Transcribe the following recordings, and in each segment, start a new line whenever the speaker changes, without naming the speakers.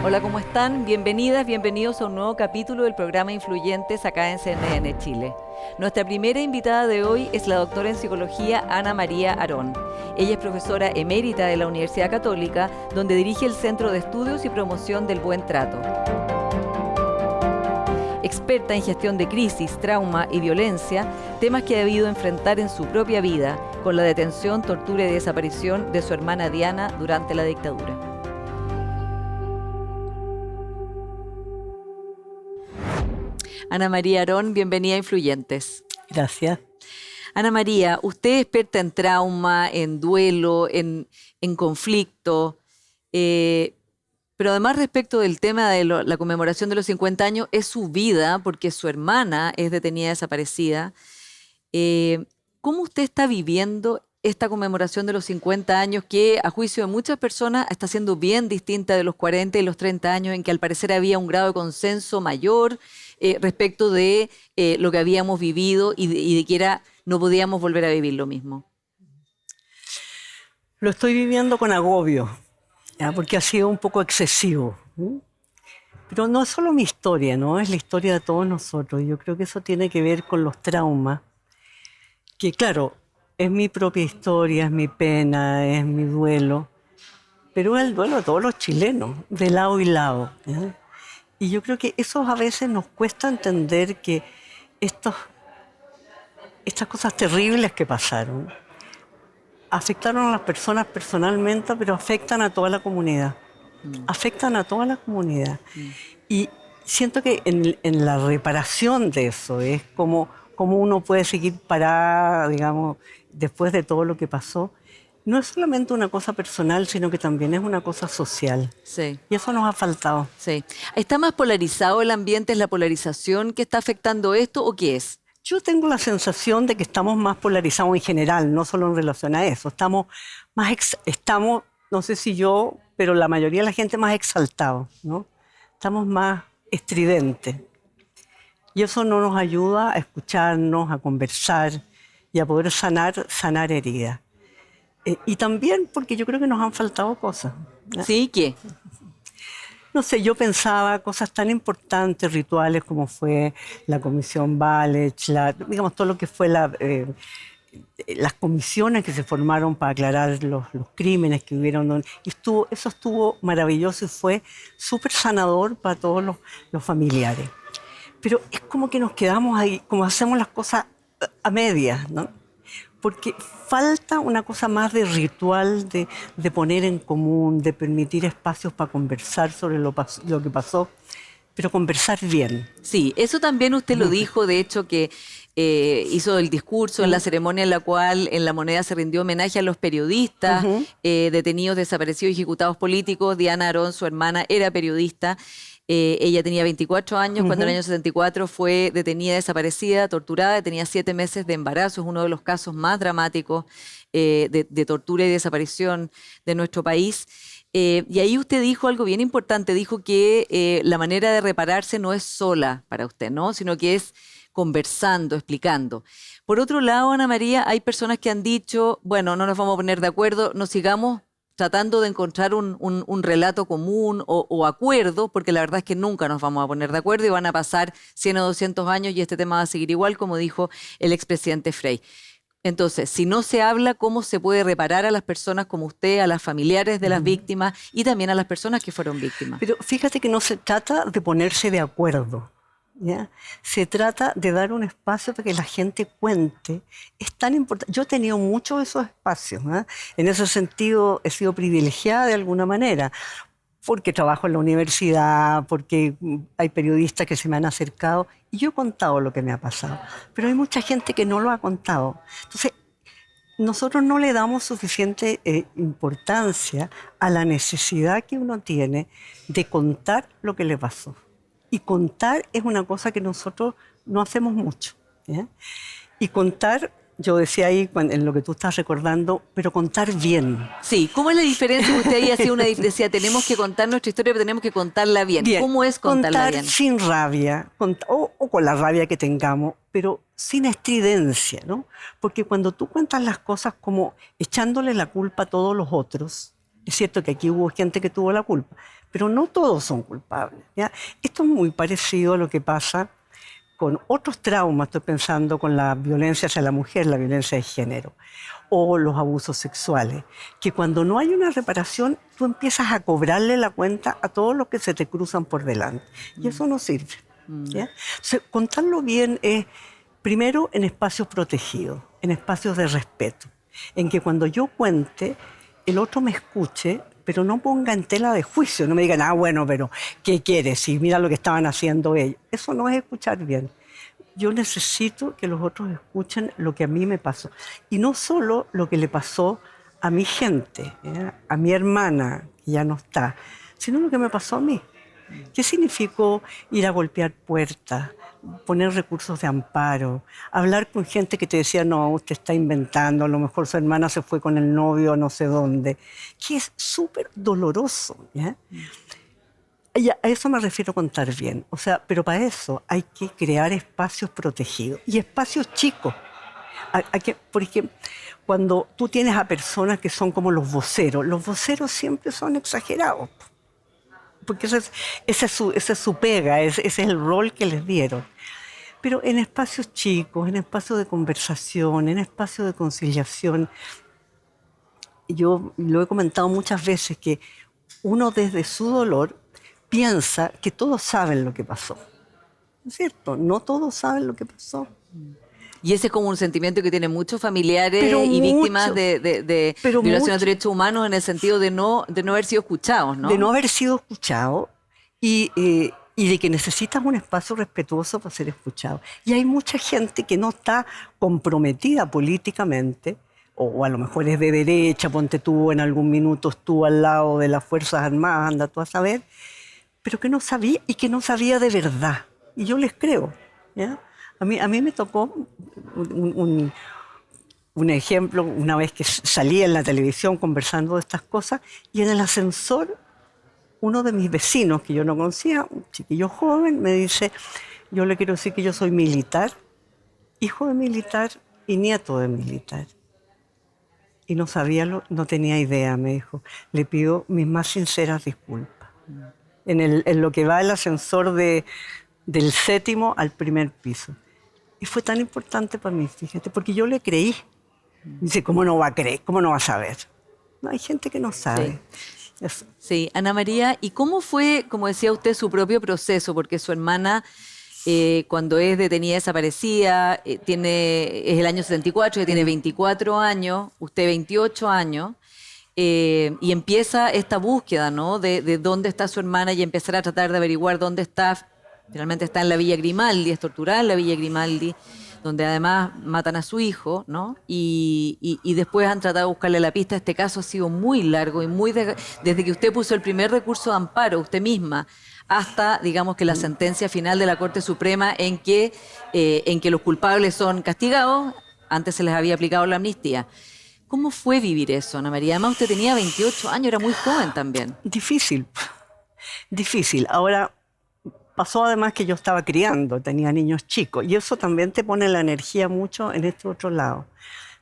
Hola, ¿cómo están? Bienvenidas, bienvenidos a un nuevo capítulo del programa Influyentes acá en CNN Chile. Nuestra primera invitada de hoy es la doctora en psicología Ana María Arón. Ella es profesora emérita de la Universidad Católica, donde dirige el Centro de Estudios y Promoción del Buen Trato. Experta en gestión de crisis, trauma y violencia, temas que ha debido enfrentar en su propia vida, con la detención, tortura y desaparición de su hermana Diana durante la dictadura. Ana María Arón, bienvenida a Influyentes.
Gracias.
Ana María, usted es experta en trauma, en duelo, en conflicto, pero además respecto del tema de la conmemoración de los 50 años, es su vida, porque su hermana es detenida desaparecida. ¿Cómo usted está viviendo esta conmemoración de los 50 años que, a juicio de muchas personas, está siendo bien distinta de los 40 y los 30 años, en que al parecer había un grado de consenso mayor respecto de lo que habíamos vivido y de que no podíamos volver a vivir lo mismo?
Lo estoy viviendo con agobio, ¿ya? Porque ha sido un poco excesivo. Pero no es solo mi historia, ¿no? Es la historia de todos nosotros. Yo creo que eso tiene que ver con los traumas, que claro, es mi propia historia, es mi pena, es mi duelo, pero es el duelo de todos los chilenos, de lado y lado, ¿ya? Y yo creo que eso a veces nos cuesta entender que estas cosas terribles que pasaron afectaron a las personas personalmente, pero afectan a toda la comunidad. Afectan a toda la comunidad. Y siento que en la reparación de eso es como uno puede seguir parada, digamos, después de todo lo que pasó. No es solamente una cosa personal, sino que también es una cosa social.
Sí.
Y eso nos ha faltado.
Sí. ¿Está más polarizado el ambiente? ¿Es la polarización que está afectando esto o qué es?
Yo tengo la sensación de que estamos más polarizados en general, no solo en relación a eso. Estamos, no sé si yo, pero la mayoría de la gente más exaltados, ¿no? Estamos más estridentes. Y eso no nos ayuda a escucharnos, a conversar y a poder sanar heridas. Y también porque yo creo que nos han faltado cosas, ¿no?
¿Sí? ¿Qué?
No sé, yo pensaba cosas tan importantes, rituales como fue la Comisión Walech, digamos, todo lo que fue las comisiones que se formaron para aclarar los crímenes que hubieron. Y eso estuvo maravilloso y fue súper sanador para todos los familiares. Pero es como que nos quedamos ahí, como hacemos las cosas a medias, ¿no? Porque falta una cosa más de ritual, de poner en común, de permitir espacios para conversar sobre lo que pasó, pero conversar bien.
Sí, eso también usted lo dijo, de hecho, que hizo el discurso en la ceremonia en la cual en La Moneda se rindió homenaje a los periodistas detenidos, desaparecidos y ejecutados políticos. Diana Arón, su hermana, era periodista. Ella tenía 24 años cuando en el año 74 fue detenida, desaparecida, torturada, tenía 7 meses de embarazo. Es uno de los casos más dramáticos de tortura y desaparición de nuestro país. Y ahí usted dijo algo bien importante, dijo que la manera de repararse no es sola para usted, ¿no? Sino que es conversando, explicando. Por otro lado, Ana María, hay personas que han dicho, bueno, no nos vamos a poner de acuerdo, no sigamos tratando de encontrar un relato común o acuerdo, porque la verdad es que nunca nos vamos a poner de acuerdo y van a pasar 100 o 200 años y este tema va a seguir igual, como dijo el expresidente Frei. Entonces, si no se habla, ¿cómo se puede reparar a las personas como usted, a las familiares de las víctimas y también a las personas que fueron víctimas?
Pero fíjate que no se trata de ponerse de acuerdo, ¿ya? Se trata de dar un espacio para que la gente cuente. Es tan importante. Yo he tenido muchos de esos espacios, ¿eh? En ese sentido he sido privilegiada de alguna manera, porque trabajo en la universidad, porque hay periodistas que se me han acercado y yo he contado lo que me ha pasado. Pero hay mucha gente que no lo ha contado. Entonces, nosotros no le damos suficiente importancia a la necesidad que uno tiene de contar lo que le pasó. Y contar es una cosa que nosotros no hacemos mucho, ¿ya? Y contar, yo decía ahí en lo que tú estás recordando, pero contar bien.
Sí, ¿cómo es la diferencia? Usted ahí decía, tenemos que contar nuestra historia, pero tenemos que contarla bien. ¿Cómo es contarla
contar
bien?
Sin rabia, o con la rabia que tengamos, pero sin estridencia, ¿no? Porque cuando tú cuentas las cosas como echándole la culpa a todos los otros, Es cierto que aquí hubo gente que tuvo la culpa, pero no todos son culpables, ¿ya? Esto es muy parecido a lo que pasa con otros traumas, estoy pensando con la violencia hacia la mujer, la violencia de género, o los abusos sexuales, que cuando no hay una reparación, tú empiezas a cobrarle la cuenta a todos los que se te cruzan por delante. Y eso no sirve, ¿ya? Entonces, contarlo bien es, primero, en espacios protegidos, en espacios de respeto, en que cuando yo cuente, el otro me escuche, pero no ponga en tela de juicio, no me digan, bueno, pero ¿qué quieres? Y mira lo que estaban haciendo ellos. Eso no es escuchar bien. Yo necesito que los otros escuchen lo que a mí me pasó. Y no solo lo que le pasó a mi gente, a mi hermana, que ya no está, sino lo que me pasó a mí. ¿Qué significó ir a golpear puertas, poner recursos de amparo, hablar con gente que te decía, no, usted está inventando, a lo mejor su hermana se fue con el novio a no sé dónde, que es súper doloroso, ¿ya? Y a eso me refiero contar bien. O sea, pero para eso hay que crear espacios protegidos y espacios chicos. Porque cuando tú tienes a personas que son como los voceros siempre son exagerados. Porque esa es su pega, ese es el rol que les dieron. Pero en espacios chicos, en espacios de conversación, en espacios de conciliación, yo lo he comentado muchas veces que uno desde su dolor piensa que todos saben lo que pasó. ¿No es cierto? No todos saben lo que pasó.
Y ese es como un sentimiento que tienen muchos familiares
Pero
y víctimas
mucho,
de
pero
violaciones
mucho.
de derechos humanos en el sentido de no haber sido escuchados, ¿no?
De no haber sido escuchado y de que necesitas un espacio respetuoso para ser escuchado. Y hay mucha gente que no está comprometida políticamente, o a lo mejor es de derecha, ponte tú, en algún minuto estuvo al lado de las Fuerzas Armadas, anda tú a saber, pero que no sabía y que no sabía de verdad. Y yo les creo, ¿ya? A mí me tocó un ejemplo, una vez que salí en la televisión conversando de estas cosas, y en el ascensor, uno de mis vecinos, que yo no conocía, un chiquillo joven, me dice, yo le quiero decir que yo soy militar, hijo de militar y nieto de militar. Y no tenía idea, me dijo. Le pido mis más sinceras disculpas. En lo que va el ascensor del 7º al primer piso. Y fue tan importante para mí, fíjate, porque yo le creí. Dice, ¿cómo no va a creer? ¿Cómo no va a saber? No, hay gente que no sabe.
Sí. Sí, Ana María, ¿y cómo fue, como decía usted, su propio proceso? Porque su hermana, cuando es detenida desaparecida, es el año 74, ella tiene 24 años, usted 28 años, y empieza esta búsqueda, ¿no? De dónde está su hermana y empezar a tratar de averiguar dónde está. Finalmente está en la Villa Grimaldi, es torturada en la Villa Grimaldi, donde además matan a su hijo, ¿no? Y después han tratado de buscarle la pista. Este caso ha sido muy largo y desde que usted puso el primer recurso de amparo, usted misma, hasta, digamos, que la sentencia final de la Corte Suprema en que los culpables son castigados. Antes se les había aplicado la amnistía. ¿Cómo fue vivir eso, Ana María? Además, usted tenía 28 años, era muy joven también.
Difícil. Ahora, pasó además que yo estaba criando, tenía niños chicos, y eso también te pone la energía mucho en este otro lado.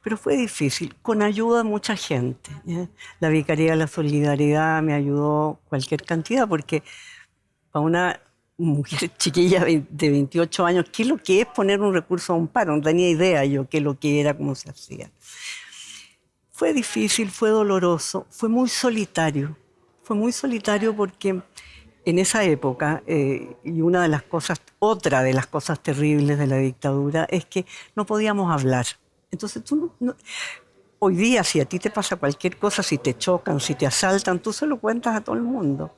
Pero fue difícil, con ayuda de mucha gente, ¿eh? La Vicaría de la Solidaridad me ayudó cualquier cantidad, porque para una mujer chiquilla de 28 años, ¿qué es lo que es poner un recurso a amparo? No tenía idea yo qué es lo que era, cómo se hacía. Fue difícil, fue doloroso, fue muy solitario. Fue muy solitario porque en esa época, y otra de las cosas terribles de la dictadura, es que no podíamos hablar. Entonces hoy día, si a ti te pasa cualquier cosa, si te chocan, si te asaltan, tú se lo cuentas a todo el mundo.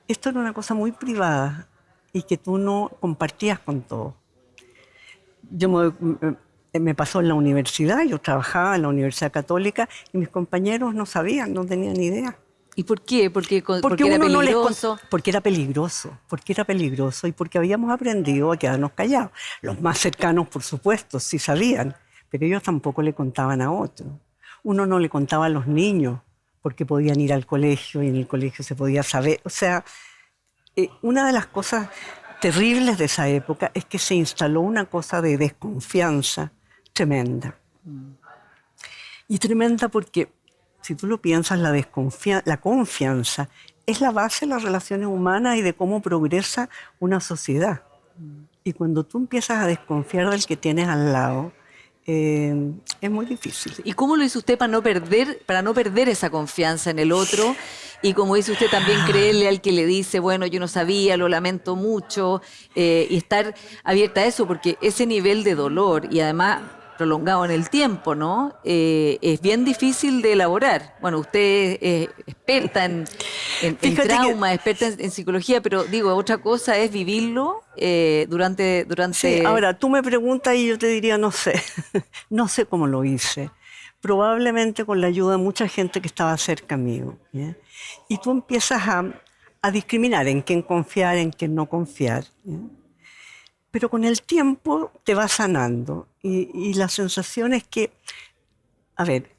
Esto era una cosa muy privada y que tú no compartías con todos. Me pasó en la universidad, yo trabajaba en la Universidad Católica y mis compañeros no sabían, no tenían ni idea.
¿Y por qué? Porque era peligroso.
Porque era peligroso y porque habíamos aprendido a quedarnos callados. Los más cercanos, por supuesto, sí sabían, pero ellos tampoco le contaban a otros. Uno no le contaba a los niños porque podían ir al colegio y en el colegio se podía saber. O sea, una de las cosas terribles de esa época es que se instaló una cosa de desconfianza tremenda. Y tremenda porque si tú lo piensas, la confianza es la base de las relaciones humanas y de cómo progresa una sociedad. Y cuando tú empiezas a desconfiar del que tienes al lado, es muy difícil.
¿Y cómo lo hizo usted para no perder esa confianza en el otro? Y como dice usted, también creerle al que le dice, bueno, yo no sabía, lo lamento mucho, y estar abierta a eso, porque ese nivel de dolor, y además prolongado en el tiempo, ¿no? Es bien difícil de elaborar. Bueno, usted es experta en trauma, experta en psicología, pero digo, otra cosa es vivirlo durante...
Sí, ahora, tú me preguntas y yo te diría, no sé, no sé cómo lo hice. Probablemente con la ayuda de mucha gente que estaba cerca mío. ¿Ya? Y tú empiezas a discriminar en quién confiar, en quién no confiar. ¿Ya? Pero con el tiempo te vas sanando y la sensación es que, a ver,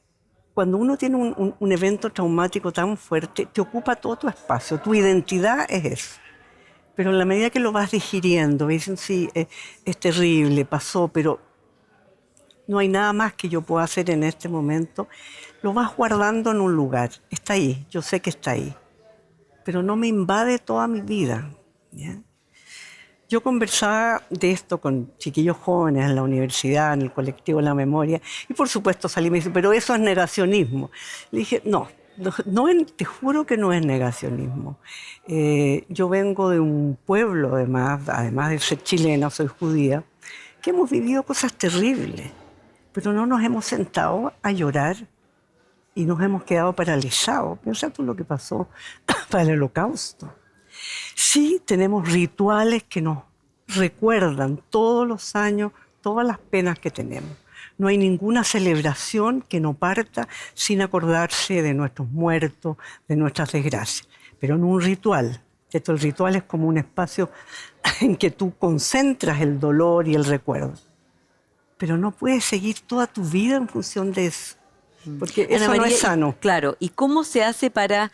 cuando uno tiene un evento traumático tan fuerte, te ocupa todo tu espacio, tu identidad es eso. Pero en la medida que lo vas digiriendo, dicen, sí, es terrible, pasó, pero no hay nada más que yo pueda hacer en este momento, lo vas guardando en un lugar, está ahí, yo sé que está ahí, pero no me invade toda mi vida, ¿ya? Yo conversaba de esto con chiquillos jóvenes en la universidad, en el colectivo La Memoria, y por supuesto salí y me dice, pero eso es negacionismo. Le dije, no, te juro que no es negacionismo. Yo vengo de un pueblo, además de ser chilena, soy judía, que hemos vivido cosas terribles, pero no nos hemos sentado a llorar y nos hemos quedado paralizados. Piensa tú lo que pasó para el Holocausto. Sí, tenemos rituales que nos recuerdan todos los años todas las penas que tenemos. No hay ninguna celebración que no parta sin acordarse de nuestros muertos, de nuestras desgracias. Pero en un ritual, el ritual es como un espacio en que tú concentras el dolor y el recuerdo. Pero no puedes seguir toda tu vida en función de eso, porque eso no es sano.
Claro, ¿y cómo se hace para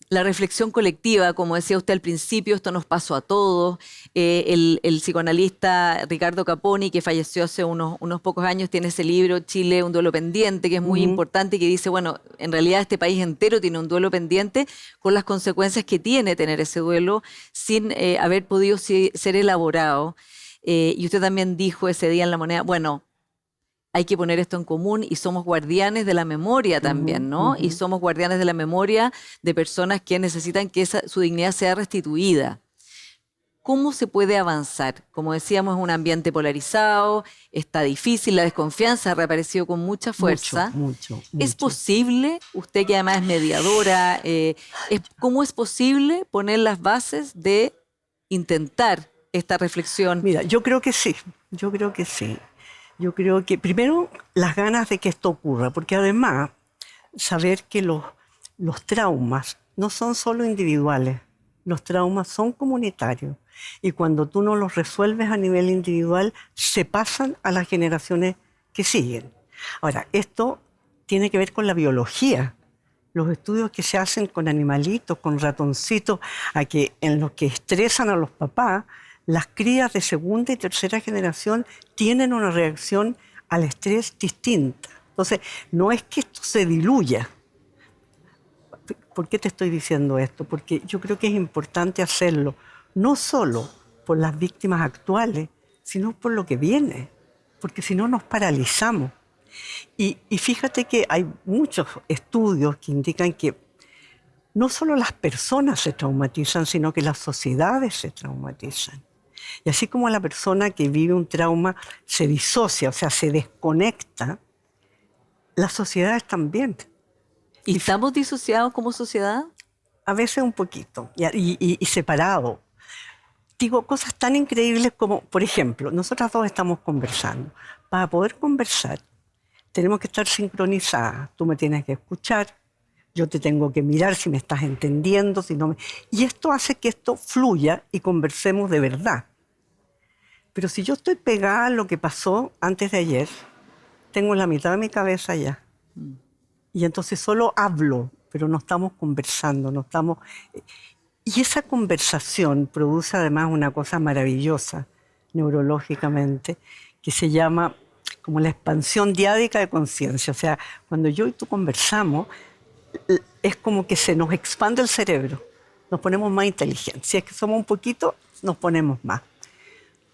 la reflexión colectiva? Como decía usted al principio, esto nos pasó a todos. El psicoanalista Ricardo Caponi, que falleció hace unos pocos años, tiene ese libro, Chile, un duelo pendiente, que es muy importante y que dice, bueno, en realidad este país entero tiene un duelo pendiente con las consecuencias que tiene tener ese duelo sin haber podido ser elaborado. Y usted también dijo ese día en La Moneda, bueno, hay que poner esto en común y somos guardianes de la memoria también, ¿no? Y somos guardianes de la memoria de personas que necesitan que su dignidad sea restituida. ¿Cómo se puede avanzar? Como decíamos, es un ambiente polarizado, está difícil, la desconfianza ha reaparecido con mucha fuerza.
Mucho.
¿Es posible, usted que además es mediadora, cómo es posible poner las bases de intentar esta reflexión?
Mira, yo creo que sí. Yo creo que primero las ganas de que esto ocurra, porque además saber que los traumas no son solo individuales, los traumas son comunitarios y cuando tú no los resuelves a nivel individual se pasan a las generaciones que siguen. Ahora, esto tiene que ver con la biología. Los estudios que se hacen con animalitos, con ratoncitos, en los que estresan a los papás, las crías de segunda y tercera generación tienen una reacción al estrés distinta. Entonces, no es que esto se diluya. ¿Por qué te estoy diciendo esto? Porque yo creo que es importante hacerlo, no solo por las víctimas actuales, sino por lo que viene, porque si no nos paralizamos. Y fíjate que hay muchos estudios que indican que no solo las personas se traumatizan, sino que las sociedades se traumatizan. Y así como la persona que vive un trauma se disocia, o sea, se desconecta, las sociedades también.
¿Y estamos disociados como sociedad?
A veces un poquito, y separados. Digo, cosas tan increíbles como, por ejemplo, nosotras dos estamos conversando. Para poder conversar, tenemos que estar sincronizadas. Tú me tienes que escuchar, yo te tengo que mirar si me estás entendiendo, si no me... Y esto hace que esto fluya y conversemos de verdad. Pero si yo estoy pegada a lo que pasó antes de ayer, tengo la mitad de mi cabeza allá. Y entonces solo hablo, pero no estamos conversando, no estamos... Y esa conversación produce además una cosa maravillosa neurológicamente, que se llama como la expansión diádica de conciencia. O sea, cuando yo y tú conversamos, es como que se nos expande el cerebro, nos ponemos más inteligentes. Si es que somos un poquito, nos ponemos más.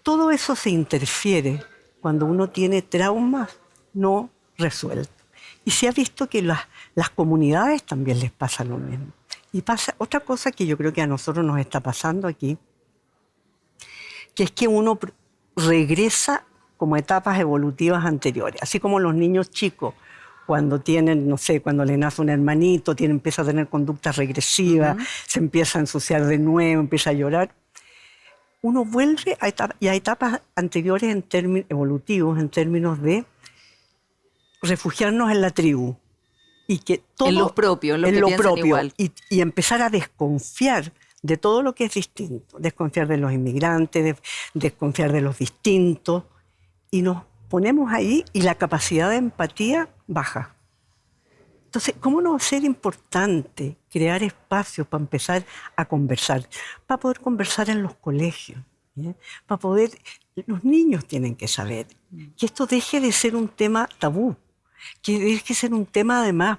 Todo eso se interfiere cuando uno tiene traumas no resueltos. Y se ha visto que las comunidades también les pasa lo mismo. Y pasa otra cosa que yo creo que a nosotros nos está pasando aquí, que es que uno regresa como etapas evolutivas anteriores. Así como los niños chicos, cuando tienen, no sé, cuando le nace un hermanito, empieza a tener conductas regresivas, se empieza a ensuciar de nuevo, empieza a llorar. Uno vuelve a etapas anteriores en términos evolutivos, en términos de refugiarnos en la tribu. Y que todo,
en los propios, en lo propio, igual.
Y empezar a desconfiar de todo lo que es distinto. Desconfiar de los inmigrantes, desconfiar de los distintos. Y nos ponemos ahí y la capacidad de empatía baja. Entonces, ¿cómo no va a ser importante crear espacios para empezar a conversar? Para poder conversar en los colegios. ¿Ya? Para poder... Los niños tienen que saber que esto deje de ser un tema tabú, que deje de ser un tema además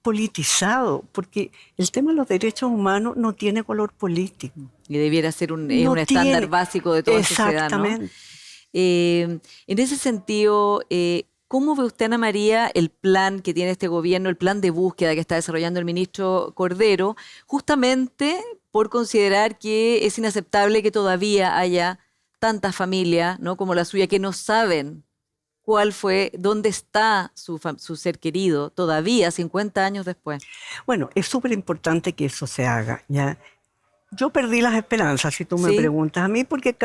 politizado, porque el tema de los derechos humanos no tiene color político.
Y debiera ser un estándar básico de toda sociedad, ¿no?
Exactamente.
En ese sentido, ¿cómo ve usted, Ana María, el plan que tiene este gobierno, el plan de búsqueda que está desarrollando el ministro Cordero, justamente por considerar que es inaceptable que todavía haya tantas familias, ¿no?, como la suya, que no saben dónde está su ser querido todavía, 50 años después?
Bueno, es súper importante que eso se haga, ¿ya? Yo perdí las esperanzas, si tú me preguntas a mí, porque...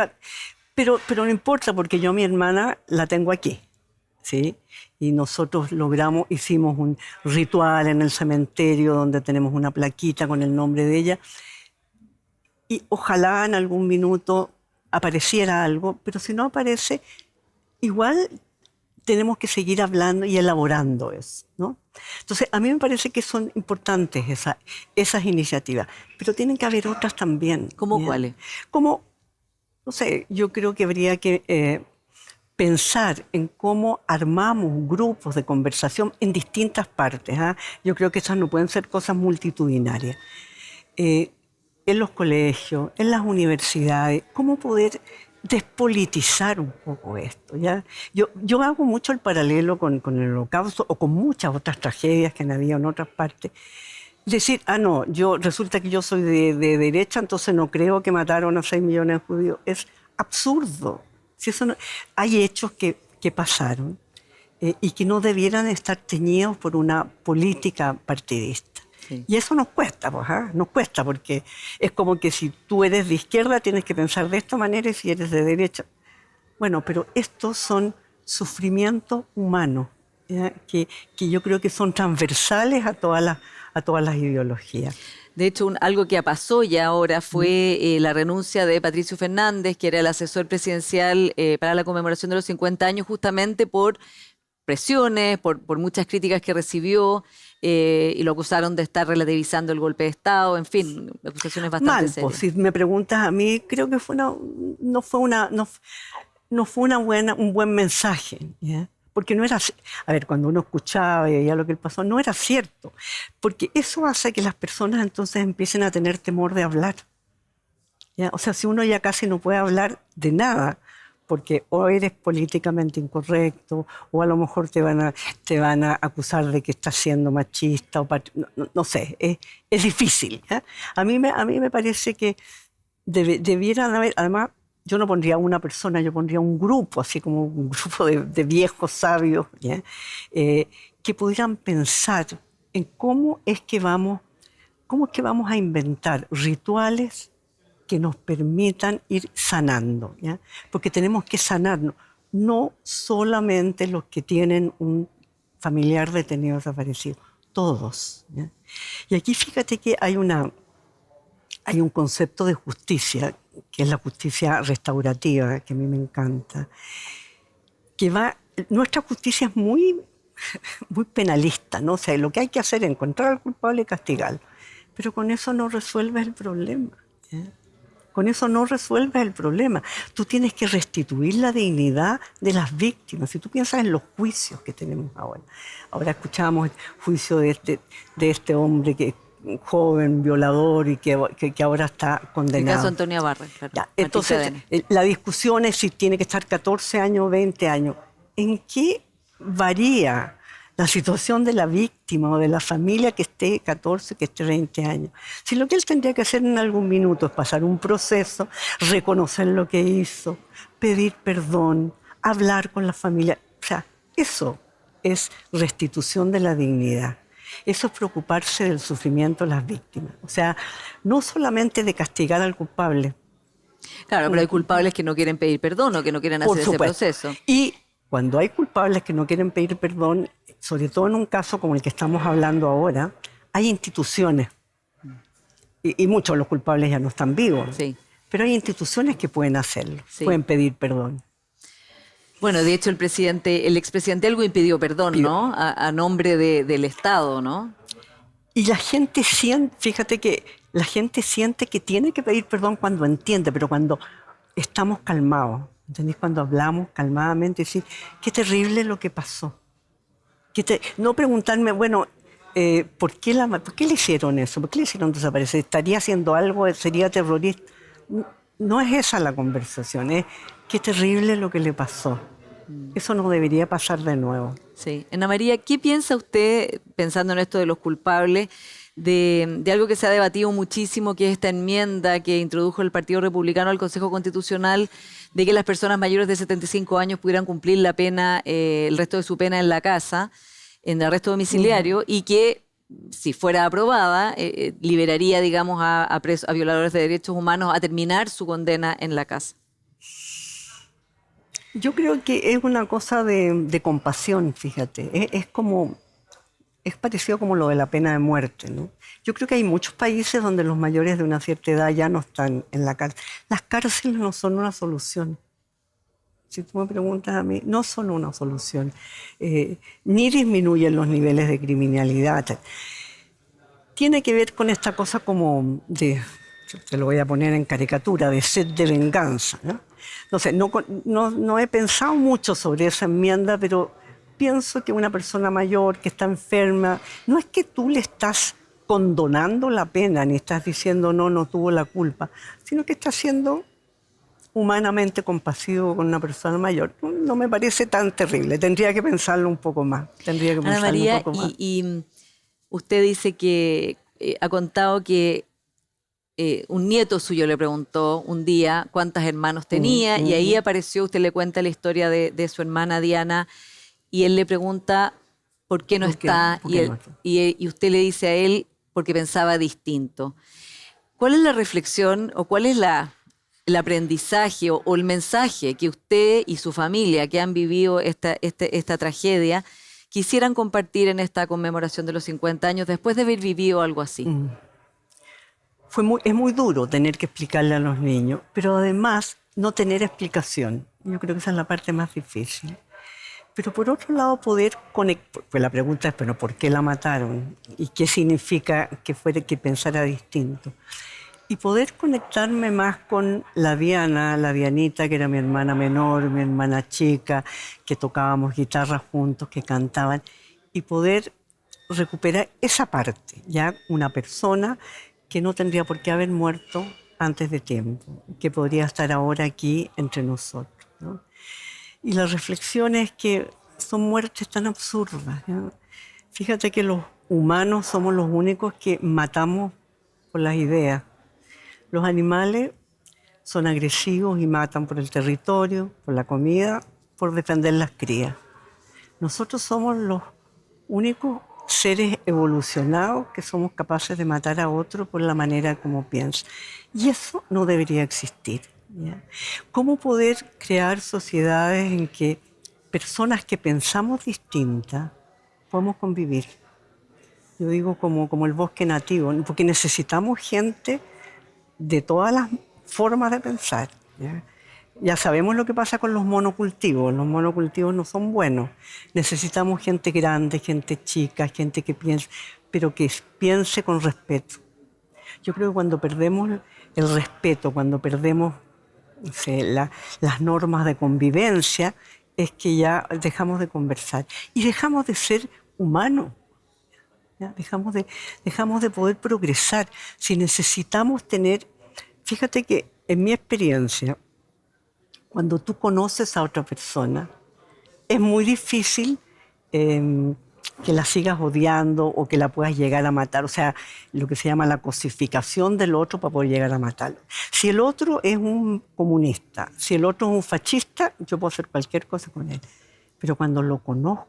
Pero no importa, porque yo a mi hermana la tengo aquí, ¿sí? Y nosotros hicimos un ritual en el cementerio donde tenemos una plaquita con el nombre de ella. Y ojalá en algún minuto apareciera algo, pero si no aparece, igual tenemos que seguir hablando y elaborando eso, ¿no? Entonces, a mí me parece que son importantes esas iniciativas, pero tienen que haber otras también.
¿Cómo cuáles?
Como, no sé, yo creo que habría que pensar en cómo armamos grupos de conversación en distintas partes. Yo creo que esas no pueden ser cosas multitudinarias. En los colegios, en las universidades, cómo poder despolitizar un poco esto, ¿ya? Yo hago mucho el paralelo con el Holocausto o con muchas otras tragedias que han habido en otras partes. Decir, no, resulta que yo soy de derecha, entonces no creo que mataron a 6 millones de judíos. Es absurdo. Si eso hay hechos que pasaron y que no debieran estar teñidos por una política partidista. Sí. Y eso nos cuesta, pues, nos cuesta, porque es como que si tú eres de izquierda tienes que pensar de esta manera y si eres de derecha. Bueno, pero estos son sufrimientos humanos, que yo creo que son transversales a todas las ideologías.
De hecho, algo que pasó ya ahora fue la renuncia de Patricio Fernández, que era el asesor presidencial para la conmemoración de los 50 años, justamente por presiones, por muchas críticas que recibió, y lo acusaron de estar relativizando el golpe de Estado, en fin, acusaciones bastante serias.
Pues, si me preguntas a mí, creo que no fue un buen mensaje, ¿ya? Porque no era... A ver, cuando uno escuchaba y veía lo que pasó, no era cierto. Porque eso hace que las personas entonces empiecen a tener temor de hablar, ¿ya? O sea, si uno ya casi no puede hablar de nada, porque o eres políticamente incorrecto, o a lo mejor te van a acusar de que estás siendo machista, o no sé, es difícil, ¿ya? A mí me parece que debieran haber... Además, yo no pondría una persona, yo pondría un grupo, así como un grupo de viejos sabios, ¿ya? Que pudieran pensar en cómo es que vamos a inventar rituales que nos permitan ir sanando, ¿ya? Porque tenemos que sanarnos, no solamente los que tienen un familiar detenido o desaparecido, todos, ¿ya? Y aquí fíjate que hay un concepto de justicia, que es la justicia restaurativa, que a mí me encanta, nuestra justicia es muy penalista, ¿no? O sea, lo que hay que hacer es encontrar al culpable y castigarlo, pero con eso no resuelves el problema, ¿ya? Con eso no resuelves el problema. Tú tienes que restituir la dignidad de las víctimas. Si tú piensas en los juicios que tenemos ahora. Ahora escuchamos el juicio de este hombre que joven, violador y que ahora está condenado.
El caso Antonia Barra, claro.
Ya, entonces, la discusión es si tiene que estar 14 años o 20 años. ¿En qué varía la situación de la víctima o de la familia que esté 14, que esté 20 años? Si lo que él tendría que hacer en algún minuto es pasar un proceso, reconocer lo que hizo, pedir perdón, hablar con la familia. O sea, eso es restitución de la dignidad. Eso es preocuparse del sufrimiento de las víctimas. O sea, no solamente de castigar al culpable.
Claro, pero hay culpables que no quieren pedir perdón o que no quieren hacer ese proceso.
Y cuando hay culpables que no quieren pedir perdón, sobre todo en un caso como el que estamos hablando ahora, hay instituciones. Y muchos de los culpables ya no están vivos.
Sí.
Pero hay instituciones que pueden hacerlo,
sí.
pueden pedir perdón.
Bueno, de hecho el expresidente algo pidió perdón, ¿no? A nombre del Estado, ¿no?
Y la gente siente, fíjate que la gente siente que tiene que pedir perdón cuando entiende, pero cuando estamos calmados, ¿entendés? Cuando hablamos calmadamente, decir, qué terrible lo que pasó. No preguntarme, bueno, ¿por qué le hicieron eso? ¿Por qué le hicieron desaparecer? ¿Estaría haciendo algo? ¿Sería terrorista? No es esa la conversación, es qué terrible lo que le pasó. Eso no debería pasar de nuevo.
Sí. Ana María, ¿qué piensa usted, pensando en esto de los culpables, de algo que se ha debatido muchísimo, que es esta enmienda que introdujo el Partido Republicano al Consejo Constitucional, de que las personas mayores de 75 años pudieran cumplir la pena, el resto de su pena en la casa, en arresto domiciliario, y que, si fuera aprobada, liberaría, digamos, a violadores de derechos humanos a terminar su condena en la casa?
Yo creo que es una cosa de compasión, fíjate. Es parecido como lo de la pena de muerte, ¿no? Yo creo que hay muchos países donde los mayores de una cierta edad ya no están en la cárcel. Las cárceles no son una solución. Si tú me preguntas a mí, no son una solución. Ni disminuyen los niveles de criminalidad. Tiene que ver con esta cosa como de, te lo voy a poner en caricatura, de sed de venganza, ¿no? No sé, no he pensado mucho sobre esa enmienda, pero pienso que una persona mayor que está enferma, no es que tú le estás condonando la pena, ni estás diciendo no tuvo la culpa, sino que estás siendo humanamente compasivo con una persona mayor. No me parece tan terrible, tendría que pensarlo un poco más.
Ana María, y usted dice que ha contado que un nieto suyo le preguntó un día cuántas hermanos tenía, y ahí apareció, usted le cuenta la historia de su hermana Diana, y él le pregunta por qué no está, y usted le dice a él porque pensaba distinto. ¿Cuál es la reflexión o cuál es el aprendizaje o el mensaje que usted y su familia que han vivido esta tragedia quisieran compartir en esta conmemoración de los 50 años después de haber vivido algo así?
Es muy duro tener que explicarle a los niños, pero además no tener explicación. Yo creo que esa es la parte más difícil. Pero por otro lado poder conectar, pues la pregunta es, ¿pero por qué la mataron? ¿Y qué significa que pensara distinto? Y poder conectarme más con la Dianita, que era mi hermana menor, mi hermana chica, que tocábamos guitarra juntos, que cantaban, y poder recuperar esa parte, ya una persona que no tendría por qué haber muerto antes de tiempo, que podría estar ahora aquí entre nosotros, ¿no? Y la reflexión es que son muertes tan absurdas, ¿no? Fíjate que los humanos somos los únicos que matamos por las ideas. Los animales son agresivos y matan por el territorio, por la comida, por defender las crías. Nosotros somos los únicos seres evolucionados que somos capaces de matar a otro por la manera como piensa. Y eso no debería existir, ¿ya? ¿Cómo poder crear sociedades en que personas que pensamos distintas podemos convivir? Yo digo como el bosque nativo, porque necesitamos gente de todas las formas de pensar, ¿ya? Ya sabemos lo que pasa con los monocultivos. Los monocultivos no son buenos. Necesitamos gente grande, gente chica, gente que piense, pero que piense con respeto. Yo creo que cuando perdemos el respeto, cuando perdemos, no sé, las normas de convivencia, es que ya dejamos de conversar y dejamos de ser humanos. ¿Ya? Dejamos de poder progresar. Si necesitamos tener... Fíjate que en mi experiencia, cuando tú conoces a otra persona, es muy difícil que la sigas odiando o que la puedas llegar a matar. O sea, lo que se llama la cosificación del otro para poder llegar a matarlo. Si el otro es un comunista, si el otro es un fascista, yo puedo hacer cualquier cosa con él. Pero cuando lo conozco,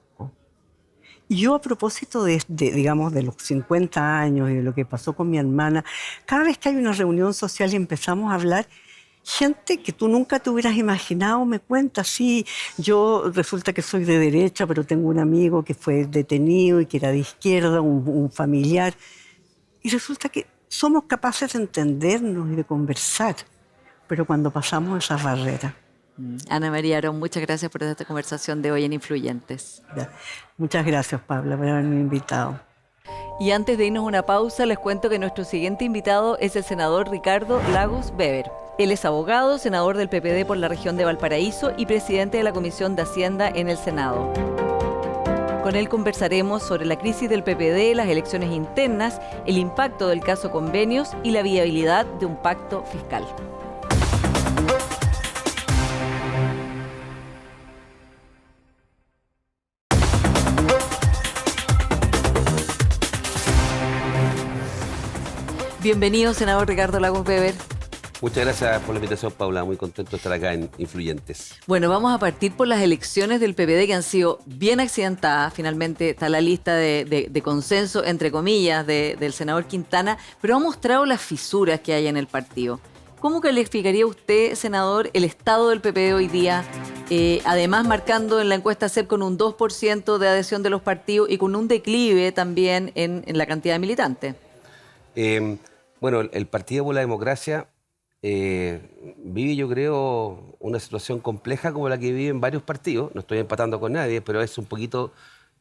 y yo a propósito digamos, de los 50 años y de lo que pasó con mi hermana, cada vez que hay una reunión social y empezamos a hablar, gente que tú nunca te hubieras imaginado me cuenta, sí, yo resulta que soy de derecha, pero tengo un amigo que fue detenido y que era de izquierda, un familiar. Y resulta que somos capaces de entendernos y de conversar, pero cuando pasamos esas barreras.
Ana María Arón, muchas gracias por esta conversación de hoy en Influyentes.
Muchas gracias, Pablo, por haberme invitado.
Y antes de irnos a una pausa, les cuento que nuestro siguiente invitado es el senador Ricardo Lagos Weber. Él es abogado, senador del PPD por la región de Valparaíso y presidente de la Comisión de Hacienda en el Senado. Con él conversaremos sobre la crisis del PPD, las elecciones internas, el impacto del caso Convenios y la viabilidad de un pacto fiscal. Bienvenido, senador Ricardo Lagos Weber.
Muchas gracias por la invitación, Paula. Muy contento de estar acá en Influyentes.
Bueno, vamos a partir por las elecciones del PPD que han sido bien accidentadas. Finalmente está la lista de consenso, entre comillas, del senador Quintana, pero ha mostrado las fisuras que hay en el partido. ¿Cómo calificaría usted, senador, el estado del PPD hoy día? Además, marcando en la encuesta CEP con un 2% de adhesión de los partidos y con un declive también en la cantidad de militantes.
Bueno, el Partido por la Democracia vive, yo creo, una situación compleja como la que viven varios partidos. No estoy empatando con nadie, pero es un poquito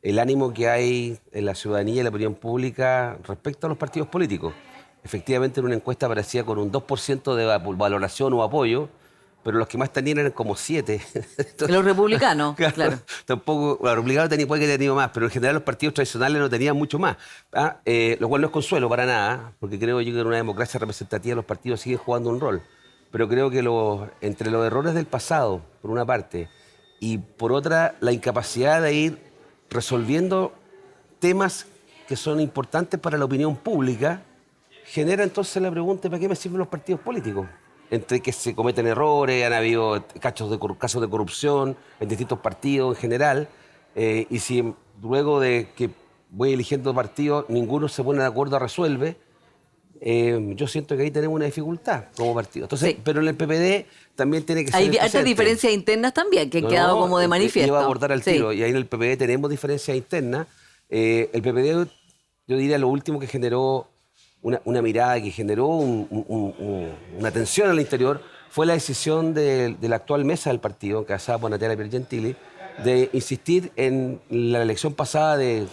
el ánimo que hay en la ciudadanía y en la opinión pública respecto a los partidos políticos. Efectivamente, en una encuesta aparecía con un 2% de valoración o apoyo, pero los que más tenían eran como 7. Entonces,
los republicanos, claro.
Tampoco, los republicanos puede que hayan tenido más, pero en general los partidos tradicionales no tenían mucho más. Lo cual no es consuelo para nada, porque creo yo que en una democracia representativa los partidos siguen jugando un rol. Pero creo que entre los errores del pasado, por una parte, y por otra, la incapacidad de ir resolviendo temas que son importantes para la opinión pública, genera entonces la pregunta: ¿para qué me sirven los partidos políticos? Entre que se cometen errores, han habido casos de corrupción en distintos partidos en general, y si luego de que voy eligiendo partidos, ninguno se pone de acuerdo a resuelve, yo siento que ahí tenemos una dificultad como partido. Entonces, sí. Pero en el PPD también tiene que ser...
Hay otras diferencias internas también que han quedado como de manifiesto.
Iba a abordar al tiro, sí. Y ahí en el PPD tenemos diferencias internas. El PPD, yo diría, lo último que generó una mirada, que generó una tensión al interior, fue la decisión de la actual mesa del partido, encabezada por Natalia Piergentili, de insistir en la elección pasada de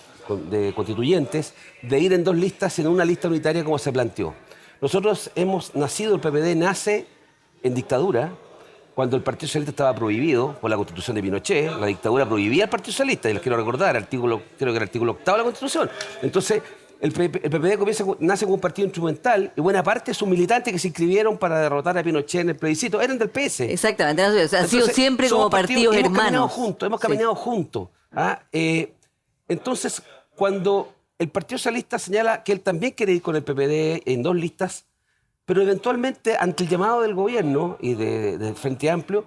constituyentes, de ir en 2 listas en una lista unitaria como se planteó. Nosotros hemos nacido, el PPD nace en dictadura, cuando el Partido Socialista estaba prohibido por la Constitución de Pinochet. La dictadura prohibía al Partido Socialista, y les quiero recordar, creo que el artículo 8 de la Constitución. Entonces, el PPD nace como un partido instrumental, y buena parte de sus militantes que se inscribieron para derrotar a Pinochet en el plebiscito eran del PS.
Exactamente, o sea, han sido siempre como partidos hermanos.
Hemos caminado juntos. Entonces, cuando el Partido Socialista señala que él también quiere ir con el PPD en 2 listas, pero eventualmente, ante el llamado del gobierno y del Frente Amplio,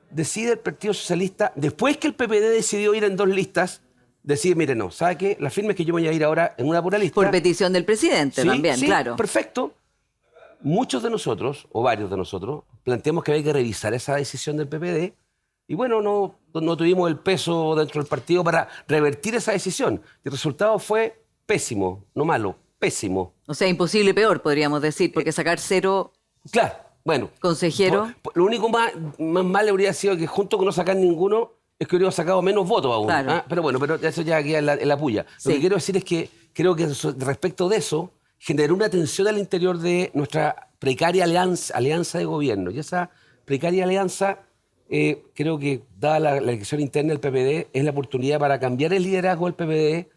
decide el Partido Socialista, después que el PPD decidió ir en 2 listas, decide: mire, no, ¿sabe qué? La firma es que yo voy a ir ahora en una pura lista.
Por petición del presidente, sí, también, sí, claro.
Perfecto. Muchos de nosotros, o varios de nosotros, planteamos que había que revisar esa decisión del PPD, y bueno, no tuvimos el peso dentro del partido para revertir esa decisión. El resultado fue pésimo, no malo, pésimo.
O sea, imposible peor, podríamos decir, porque sacar 0...
Claro, bueno.
Consejero.
Lo único más mal habría sido que junto con no sacar ninguno, es que hubiera sacado menos votos aún. Claro. Pero bueno, eso ya queda en la puya. Sí. Lo que quiero decir es que creo que respecto de eso, generó una tensión al interior de nuestra precaria alianza de gobierno. Y esa precaria alianza, creo que, dada la elección interna del PPD, es la oportunidad para cambiar el liderazgo del PPD.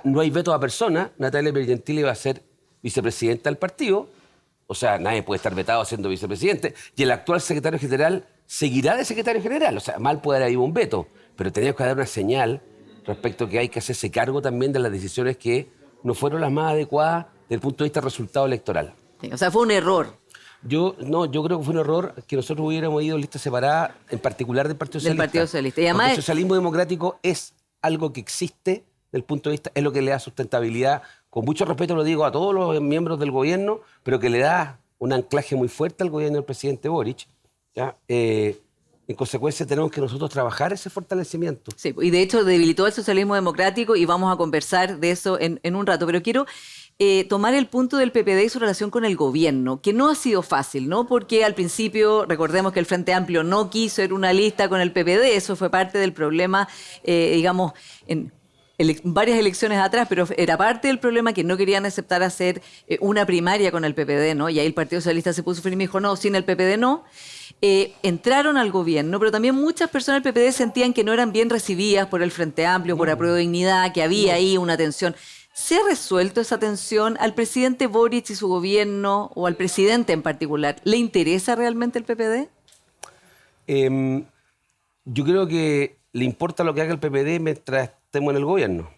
No hay veto a persona. Natalia Pergentili va a ser vicepresidenta del partido. O sea, nadie puede estar vetado siendo vicepresidente. Y el actual secretario general seguirá de secretario general. O sea, mal puede haber habido un veto. Pero tenemos que dar una señal respecto a que hay que hacerse cargo también de las decisiones que no fueron las más adecuadas desde el punto de vista del resultado electoral.
Sí, o sea, fue un error.
Yo creo que fue un error que nosotros hubiéramos ido listas separadas, en particular del Partido Socialista.
Del Partido Socialista. Y además,
porque el socialismo democrático es algo que existe desde el punto de vista, es lo que le da sustentabilidad, con mucho respeto lo digo a todos los miembros del gobierno, pero que le da un anclaje muy fuerte al gobierno del presidente Boric. ¿Ya? En consecuencia, tenemos que nosotros trabajar ese fortalecimiento.
Sí, y de hecho debilitó el socialismo democrático y vamos a conversar de eso en un rato. Pero quiero tomar el punto del PPD y su relación con el gobierno, que no ha sido fácil, ¿no? Porque al principio, recordemos que el Frente Amplio no quiso ir una lista con el PPD, eso fue parte del problema, digamos, en varias elecciones atrás, pero era parte del problema que no querían aceptar hacer una primaria con el PPD, ¿no? Y ahí el Partido Socialista se puso firme y dijo, no, sin el PPD no. Entraron al gobierno, pero también muchas personas del PPD sentían que no eran bien recibidas por el Frente Amplio, por Apruebo Dignidad, que había ahí una tensión. ¿Se ha resuelto esa tensión? ¿Al presidente Boric y su gobierno, o al presidente en particular, le interesa realmente el PPD?
Yo creo que le importa lo que haga el PPD mientras estemos en el gobierno,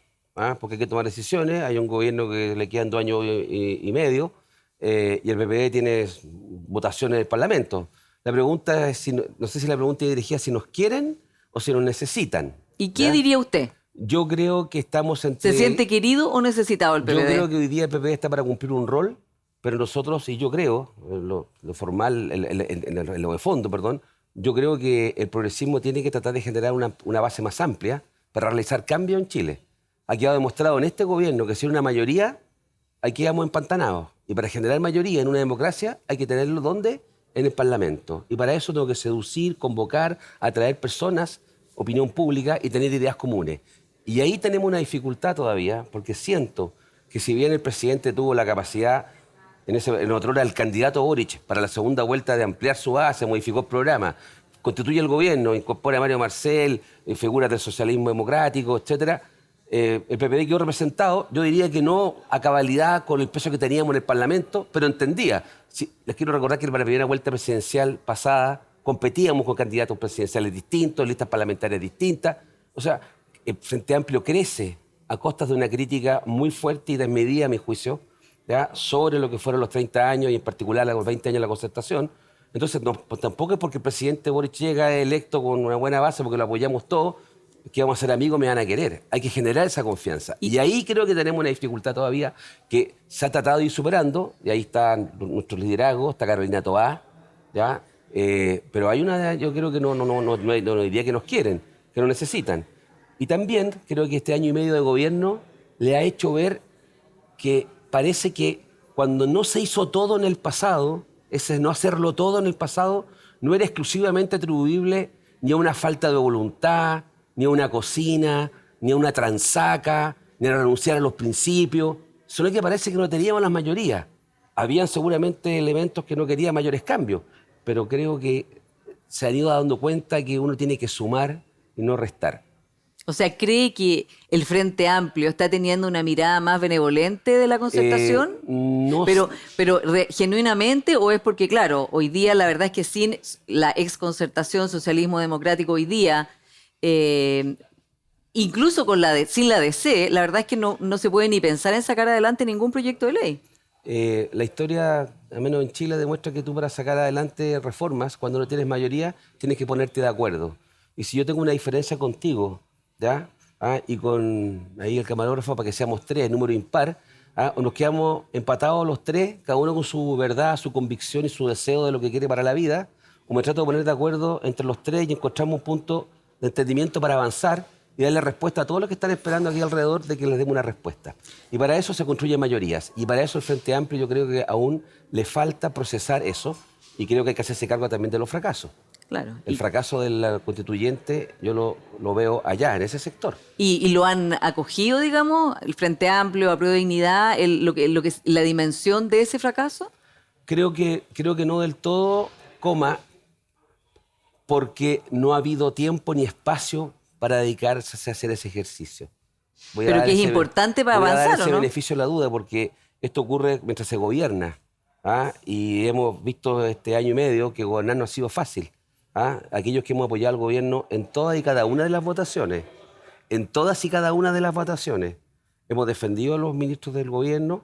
porque hay que tomar decisiones. Hay un gobierno que le quedan 2 años y medio y el PPD tiene votaciones en el Parlamento. La pregunta es, no sé si la pregunta es dirigida si nos quieren o si nos necesitan.
¿Y qué diría usted?
Yo creo que estamos entre...
¿Se siente querido o necesitado el PPD?
Yo creo que hoy día el PPD está para cumplir un rol, pero nosotros, y yo creo, lo formal, lo de fondo, perdón, yo creo que el progresismo tiene que tratar de generar una base más amplia para realizar cambios en Chile. Ha quedado demostrado en este gobierno que si hay una mayoría, ahí quedamos empantanados. Y para generar mayoría en una democracia hay que tenerlo ¿dónde? En el Parlamento. Y para eso tengo que seducir, convocar, atraer personas, opinión pública y tener ideas comunes. Y ahí tenemos una dificultad todavía, porque siento que si bien el presidente tuvo la capacidad, en otra hora el candidato Boric, para la segunda vuelta de ampliar su base, modificó el programa, constituye el gobierno, incorpora a Mario Marcel, figuras del socialismo democrático, etc., el PPD quedó representado, yo diría que no a cabalidad con el peso que teníamos en el Parlamento, pero entendía. Les quiero recordar que para la primera vuelta presidencial pasada competíamos con candidatos presidenciales distintos, listas parlamentarias distintas. O sea, el Frente Amplio crece a costas de una crítica muy fuerte y desmedida, a mi juicio, ¿ya? Sobre lo que fueron los 30 años y en particular los 20 años de la Concertación. Entonces, pues tampoco es porque el presidente Boric llega electo con una buena base, porque lo apoyamos todos, que vamos a ser amigos, me van a querer. Hay que generar esa confianza. Y ahí creo que tenemos una dificultad todavía que se ha tratado de ir superando, y ahí están nuestros liderazgos, está Carolina Toá, ¿ya? Pero hay una, yo creo que no diría que nos quieren, que nos necesitan. Y también creo que este año y medio de gobierno le ha hecho ver que parece que cuando no se hizo todo en el pasado, ese no hacerlo todo en el pasado, no era exclusivamente atribuible ni a una falta de voluntad, ni a una cocina, ni a una transaca, ni a renunciar a los principios, sino que parece que no teníamos las mayorías. Habían seguramente elementos que no querían mayores cambios, pero creo que se han ido dando cuenta que uno tiene que sumar y no restar.
O sea, ¿cree que el Frente Amplio está teniendo una mirada más benevolente de la Concertación?
No
pero genuinamente, ¿o es porque, claro, hoy día la verdad es que sin la exconcertación, socialismo democrático hoy día, incluso sin la DC, la verdad es que no se puede ni pensar en sacar adelante ningún proyecto de ley?
La historia, al menos en Chile, demuestra que tú para sacar adelante reformas, cuando no tienes mayoría, tienes que ponerte de acuerdo. Y si yo tengo una diferencia contigo, ¿ya? Y con ahí el camarógrafo para que seamos 3, número impar, o nos quedamos empatados los 3, cada uno con su verdad, su convicción y su deseo de lo que quiere para la vida, o me trato de poner de acuerdo entre los 3 y encontramos un punto de entendimiento para avanzar y darle respuesta a todos los que están esperando aquí alrededor de que les demos una respuesta. Y para eso se construyen mayorías. Y para eso el Frente Amplio yo creo que aún le falta procesar eso y creo que hay que hacerse cargo también de los fracasos.
Claro.
El fracaso de la constituyente yo lo veo allá, en ese sector.
¿Y lo han acogido, digamos, el Frente Amplio, Apruebo Dignidad, la dimensión de ese fracaso?
Creo que no del todo, porque no ha habido tiempo ni espacio para dedicarse a hacer ese ejercicio.
Pero que es importante para avanzar,
voy a dar ese
¿o no?
beneficio de la duda, porque esto ocurre mientras se gobierna. Y hemos visto este año y medio que gobernar no ha sido fácil. Aquellos que hemos apoyado al gobierno en todas y cada una de las votaciones, hemos defendido a los ministros del gobierno,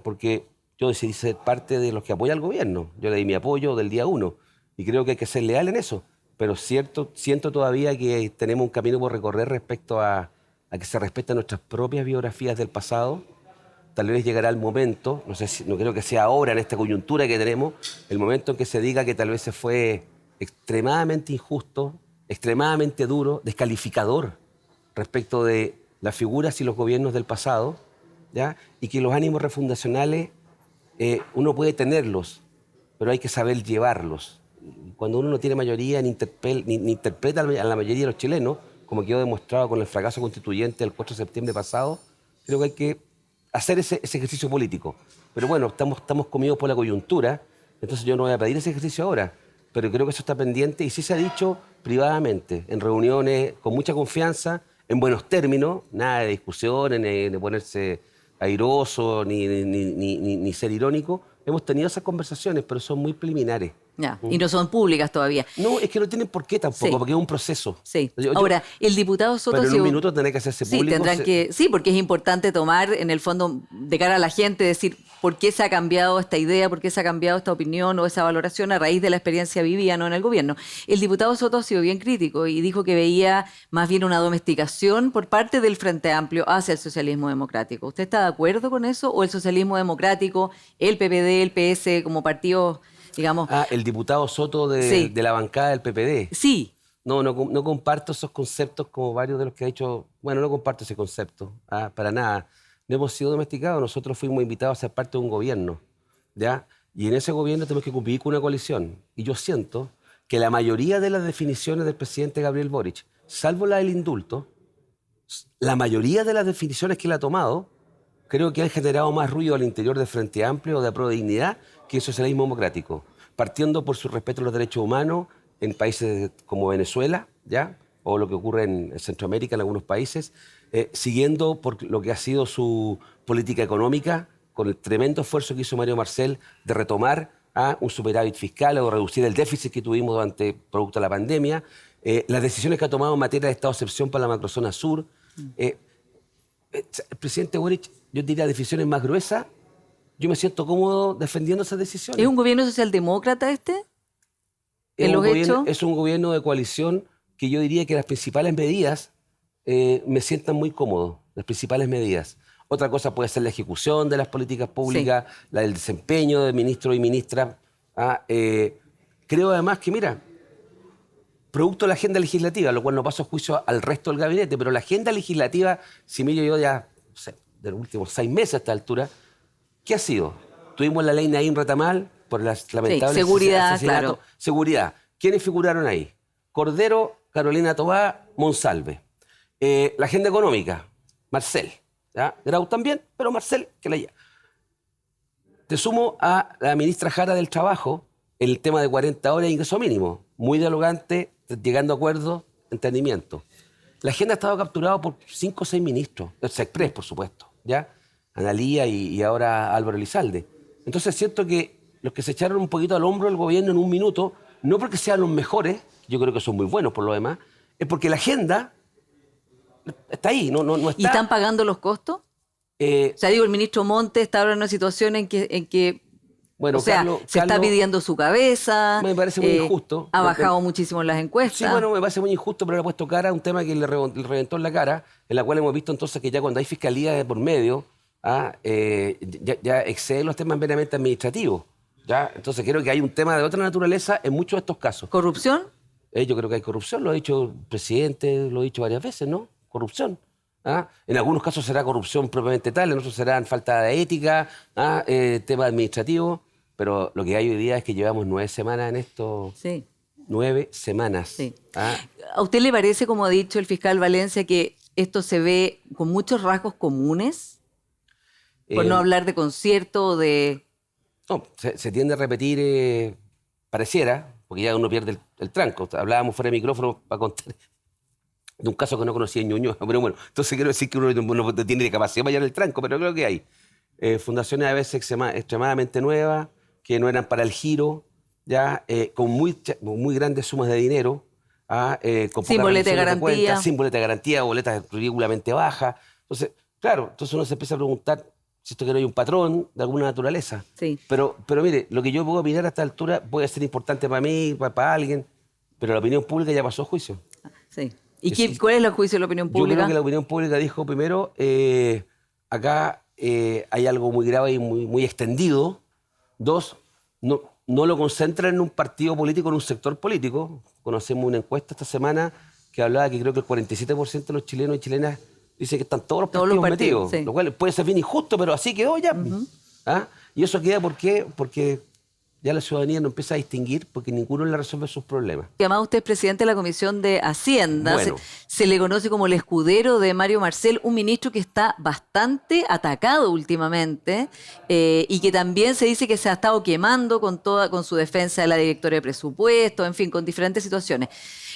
porque yo decidí ser parte de los que apoyan al gobierno. Yo le di mi apoyo del día 1 y creo que hay que ser leal en eso. Pero siento todavía que tenemos un camino por recorrer respecto a que se respeten nuestras propias biografías del pasado. Tal vez llegará el momento, no creo que sea ahora en esta coyuntura que tenemos, el momento en que se diga que tal vez se fue extremadamente injusto, extremadamente duro, descalificador respecto de las figuras y los gobiernos del pasado, ¿ya? Y que los ánimos refundacionales uno puede tenerlos, pero hay que saber llevarlos. Cuando uno no tiene mayoría ni interpreta a la mayoría de los chilenos, como quedó demostrado con el fracaso constituyente del 4 de septiembre pasado, creo que hay que hacer ese ejercicio político. Pero bueno, estamos comidos por la coyuntura, entonces yo no voy a pedir ese ejercicio ahora, pero creo que eso está pendiente y sí se ha dicho privadamente, en reuniones con mucha confianza, en buenos términos, nada de discusiones, ni de ponerse airoso, ni ser irónico. Hemos tenido esas conversaciones, pero son muy preliminares.
Ya, y no son públicas todavía.
No, es que no tienen por qué tampoco,
Sí.
porque es un proceso.
Sí. Ahora, el diputado Soto...
Pero en
si-
un minuto tendrá que hacerse
Sí,
público.
sí, porque es importante tomar, en el fondo, de cara a la gente, decir por qué se ha cambiado esta idea, por qué se ha cambiado esta opinión o esa valoración a raíz de la experiencia vivida, ¿no?, en el gobierno. El diputado Soto ha sido bien crítico y dijo que veía más bien una domesticación por parte del Frente Amplio hacia el socialismo democrático. ¿Usted está de acuerdo con eso? ¿O el socialismo democrático, el PPD, el PS, como partidos, digamos...
El diputado Soto
Sí.
de la bancada del PPD.
Sí,
No comparto esos conceptos como varios de los que ha dicho. Bueno, no comparto ese concepto, para nada. No hemos sido domesticados, nosotros fuimos invitados a ser parte de un gobierno, ¿ya? Y en ese gobierno tenemos que cumplir con una coalición. Y yo siento que la mayoría de las definiciones del presidente Gabriel Boric, salvo la del indulto, la mayoría de las definiciones que él ha tomado, creo que han generado más ruido al interior del Frente Amplio o de Apruebo Dignidad que el socialismo democrático, partiendo por su respeto a los derechos humanos en países como Venezuela, ¿ya?, o lo que ocurre en Centroamérica, en algunos países, siguiendo por lo que ha sido su política económica, con el tremendo esfuerzo que hizo Mario Marcel de retomar un superávit fiscal o reducir el déficit que tuvimos producto de la pandemia, las decisiones que ha tomado en materia de estado de excepción para la macrozona sur. El presidente Boric, yo diría decisiones más gruesas. Yo me siento cómodo defendiendo esas decisiones.
¿es un gobierno socialdemócrata este?
Es un gobierno de coalición que yo diría que las principales medidas me sientan muy cómodo, las principales medidas. Otra cosa puede ser la ejecución de las políticas públicas, la del desempeño de ministros y ministras. Creo además que, mira, producto de la agenda legislativa, lo cual no paso a juicio al resto del gabinete, pero la agenda legislativa, si miro yo ya, no sé, de los últimos 6 meses a esta altura, ¿qué ha sido? Tuvimos la ley Naín Retamal por las lamentables
seguridad,
asesinatos.
claro.
Seguridad. ¿Quiénes figuraron ahí? Cordero, Carolina Tobá, Monsalve. La agenda económica, Marcel. ¿Ya? Grau también, pero Marcel, que la lleva. Te sumo a la ministra Jara del Trabajo, el tema de 40 horas de ingreso mínimo. Muy dialogante, llegando a acuerdos, entendimiento. La agenda ha estado capturada por 5 o 6 ministros, el Sexpress, por supuesto, ¿ya? Analía y ahora Álvaro Elizalde. Entonces siento que los que se echaron un poquito al hombro del gobierno en un minuto, no porque sean los mejores, yo creo que son muy buenos por lo demás, es porque la agenda está ahí, no está.
¿Y están pagando los costos? O sea, digo, el ministro Montes está ahora en una situación en que
Bueno,
o sea, se está pidiendo su cabeza.
Me parece muy injusto.
Ha bajado muchísimo en las encuestas.
Sí, bueno, me parece muy injusto, pero le ha puesto cara a un tema que le reventó en la cara, en la cual hemos visto entonces que ya cuando hay fiscalía de por medio, ya excede los temas meramente administrativos. ¿Ya? Entonces creo que hay un tema de otra naturaleza en muchos de estos casos.
¿Corrupción?
Yo creo que hay corrupción, lo ha dicho el presidente, lo ha dicho varias veces, ¿no? Corrupción. En algunos casos será corrupción propiamente tal, en otros serán falta de ética, tema administrativo, pero lo que hay hoy día es que llevamos 9 semanas en esto.
Sí.
9 semanas.
Sí.
¿Ah?
¿A usted le parece, como ha dicho el fiscal Valencia, que esto se ve con muchos rasgos comunes? Por no hablar de concierto o de...
No, se tiende a repetir, pareciera, porque ya uno pierde el tranco. Hablábamos fuera de micrófono para contar de un caso que no conocía en Ñuñoa, pero bueno, entonces quiero decir que uno no tiene capacidad para hallar el tranco, pero creo que hay fundaciones a veces extremadamente nuevas, que no eran para el giro, ya con muy grandes sumas de dinero, con
sin boleta de garantía.
Cuentas, sin boleta de garantía, boletas ridículamente bajas. Entonces, claro, entonces uno se empieza a preguntar si esto que no hay un patrón de alguna naturaleza.
Sí.
Pero mire, lo que yo puedo opinar a esta altura puede ser importante para mí, para alguien, pero la opinión pública ya pasó a juicio.
Sí. ¿Y cuál es el juicio de la opinión pública?
Yo creo que la opinión pública dijo primero, acá hay algo muy grave y muy extendido. 2, no lo concentra en un partido político, en un sector político. Conocemos una encuesta esta semana que hablaba que creo que el 47% de los chilenos y chilenas dice que están todos los partidos metidos. Sí. Lo cual puede ser bien injusto, pero así quedó ya. ¿Ah? Y eso queda ¿por qué? Porque ya la ciudadanía no empieza a distinguir porque ninguno le resuelve sus problemas.
Además, usted es presidente de la Comisión de Hacienda.
Bueno.
Se le conoce como el escudero de Mario Marcel, un ministro que está bastante atacado últimamente y que también se dice que se ha estado quemando con su defensa de la directora de presupuesto, en fin, con diferentes situaciones.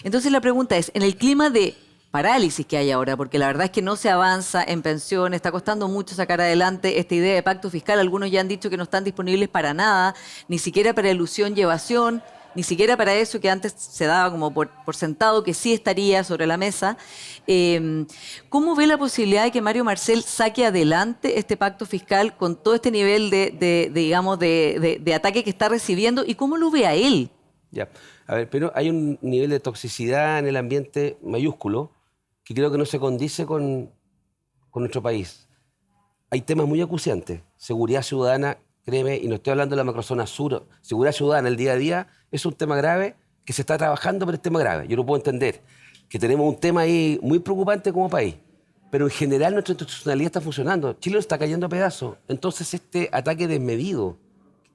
Entonces la pregunta es, en el clima de parálisis que hay ahora, porque la verdad es que no se avanza en pensiones, está costando mucho sacar adelante esta idea de pacto fiscal. Algunos ya han dicho que no están disponibles para nada, ni siquiera para elusión y evasión, ni siquiera para eso que antes se daba como por sentado que sí estaría sobre la mesa. ¿Cómo ve la posibilidad de que Mario Marcel saque adelante este pacto fiscal con todo este nivel de ataque que está recibiendo y cómo lo ve a él?
Ya, a ver, pero hay un nivel de toxicidad en el ambiente mayúsculo que creo que no se condice con nuestro país. Hay temas muy acuciantes. Seguridad ciudadana, créeme, y no estoy hablando de la macrozona sur, seguridad ciudadana, el día a día, es un tema grave que se está trabajando, pero es tema grave. Yo lo puedo entender, que tenemos un tema ahí muy preocupante como país, pero en general nuestra institucionalidad está funcionando. Chile está cayendo a pedazos. Entonces este ataque desmedido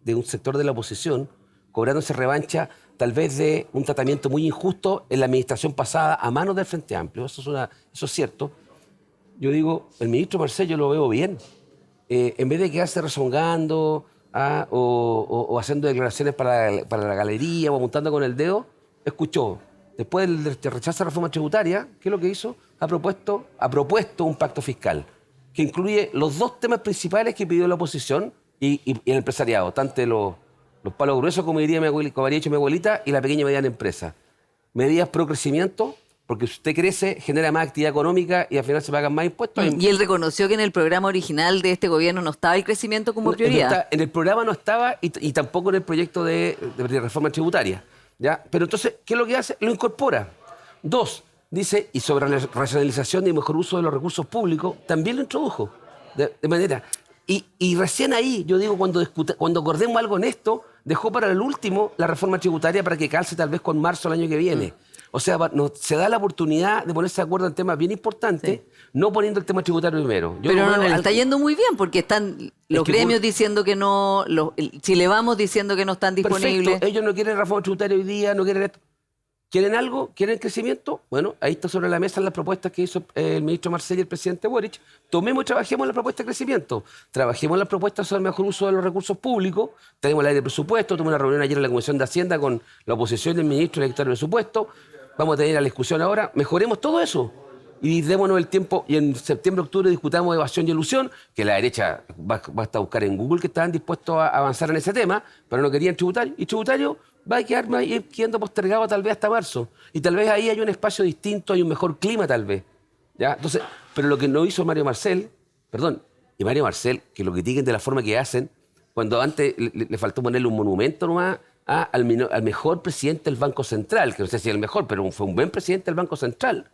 de un sector de la oposición, cobrándose revancha tal vez de un tratamiento muy injusto en la administración pasada a manos del Frente Amplio. Eso es cierto. Yo digo, el ministro Marcel yo lo veo bien. En vez de quedarse rezongando o haciendo declaraciones para la galería o apuntando con el dedo, escuchó. Después del rechazo a la reforma tributaria, ¿qué es lo que hizo? Ha propuesto un pacto fiscal que incluye los 2 temas principales que pidió la oposición y el empresariado, tanto los palos gruesos, como diría como habría dicho mi abuelita, y la pequeña y mediana empresa. Medidas pro crecimiento, porque si usted crece, genera más actividad económica y al final se pagan más impuestos.
Y él reconoció que en el programa original de este gobierno no estaba el crecimiento como prioridad.
En el programa no estaba y tampoco en el proyecto de reforma tributaria. ¿Ya? Pero entonces, ¿qué es lo que hace? Lo incorpora. 2, dice, y sobre la racionalización y mejor uso de los recursos públicos, también lo introdujo. De manera... Y recién ahí, yo digo, cuando acordemos algo en esto, dejó para el último la reforma tributaria para que calce tal vez con marzo del año que viene. O sea, se da la oportunidad de ponerse de acuerdo en temas bien importantes, no poniendo el tema tributario primero.
Pero no le está yendo muy bien porque están los gremios diciendo que no, Chile Vamos diciendo que no están disponibles.
Perfecto. Ellos no quieren reforma tributaria hoy día, no quieren esto. ¿Quieren algo? ¿Quieren crecimiento? Bueno, ahí está sobre la mesa las propuestas que hizo el ministro Marcel y el presidente Boric. Tomemos y trabajemos en la propuesta de crecimiento. Trabajemos en las propuestas sobre el mejor uso de los recursos públicos. Tenemos la ley de presupuesto. Tuve una reunión ayer en la Comisión de Hacienda con la oposición del ministro y el director de presupuesto. Vamos a tener la discusión ahora. Mejoremos todo eso. Y démonos el tiempo. Y en septiembre, octubre discutamos evasión y elusión, que la derecha basta buscar en Google que estaban dispuestos a avanzar en ese tema, pero no querían tributario. Y tributario va a quedando postergado tal vez hasta marzo. Y tal vez ahí hay un espacio distinto, hay un mejor clima tal vez. ¿Ya? Entonces, pero lo que no hizo Mario Marcel, y Mario Marcel, que lo critiquen de la forma que hacen, cuando antes le faltó ponerle un monumento nomás al mejor presidente del Banco Central, que no sé si es el mejor, pero fue un buen presidente del Banco Central.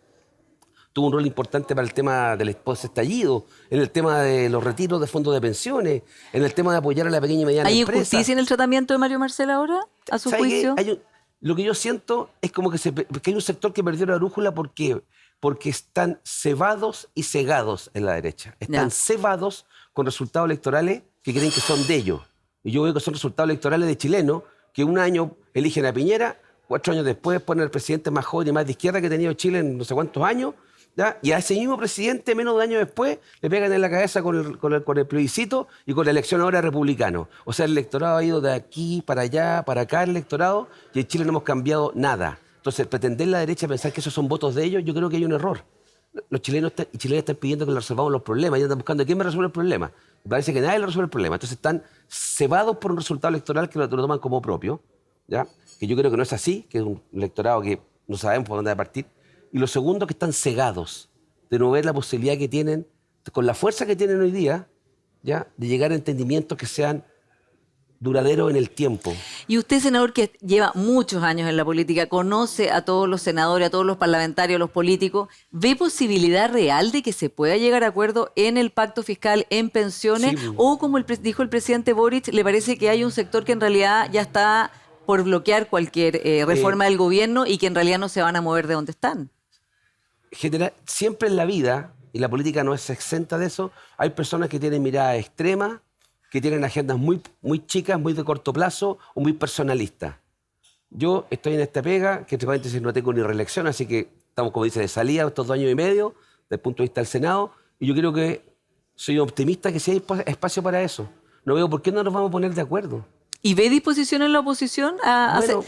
Tuvo un rol importante para el tema del post-estallido, en el tema de los retiros de fondos de pensiones, en el tema de apoyar a la pequeña y mediana empresa.
¿Hay injusticia en el tratamiento de Mario Marcel ahora, a su juicio?
Lo que yo siento es como que hay un sector que perdió la brújula. ¿Por qué? Porque están cebados y cegados en la derecha. Están cebados con resultados electorales que creen que son de ellos. Y yo veo que son resultados electorales de chilenos que un año eligen a Piñera, 4 años después ponen al presidente más joven y más de izquierda que ha tenido Chile en no sé cuántos años, ¿ya? Y a ese mismo presidente, menos de un año después, le pegan en la cabeza con el plebiscito y con la elección ahora republicano. O sea, el electorado ha ido de aquí para allá, para acá el electorado, y en Chile no hemos cambiado nada. Entonces, pretender la derecha pensar que esos son votos de ellos, yo creo que hay un error. Los chilenos y chilenas están pidiendo que le resolvamos los problemas, y están buscando quién me resuelve el problema. Me parece que nadie le resuelve el problema. Entonces están cebados por un resultado electoral que lo toman como propio, ¿ya? Que yo creo que no es así, que es un electorado que no sabemos por dónde va a partir. Y lo segundo, que están cegados de no ver la posibilidad que tienen, con la fuerza que tienen hoy día, ¿ya? De llegar a entendimientos que sean duraderos en el tiempo.
Y usted, senador, que lleva muchos años en la política, conoce a todos los senadores, a todos los parlamentarios, a los políticos, ¿ve posibilidad real de que se pueda llegar a acuerdo en el pacto fiscal, en pensiones? Sí. O, como dijo el presidente Boric, ¿le parece que hay un sector que en realidad ya está por bloquear cualquier reforma del gobierno y que en realidad no se van a mover de donde están?
Siempre en la vida, y la política no es exenta de eso, hay personas que tienen mirada extrema, que tienen agendas muy, muy chicas, muy de corto plazo o muy personalistas. Yo estoy en esta pega, que entre paréntesis no tengo ni reelección, así que estamos, como dice, de salida estos 2 años y medio, desde el punto de vista del Senado, y yo creo que soy optimista que sí hay espacio para eso. No veo por qué no nos vamos a poner de acuerdo.
¿Y ve disposición en la oposición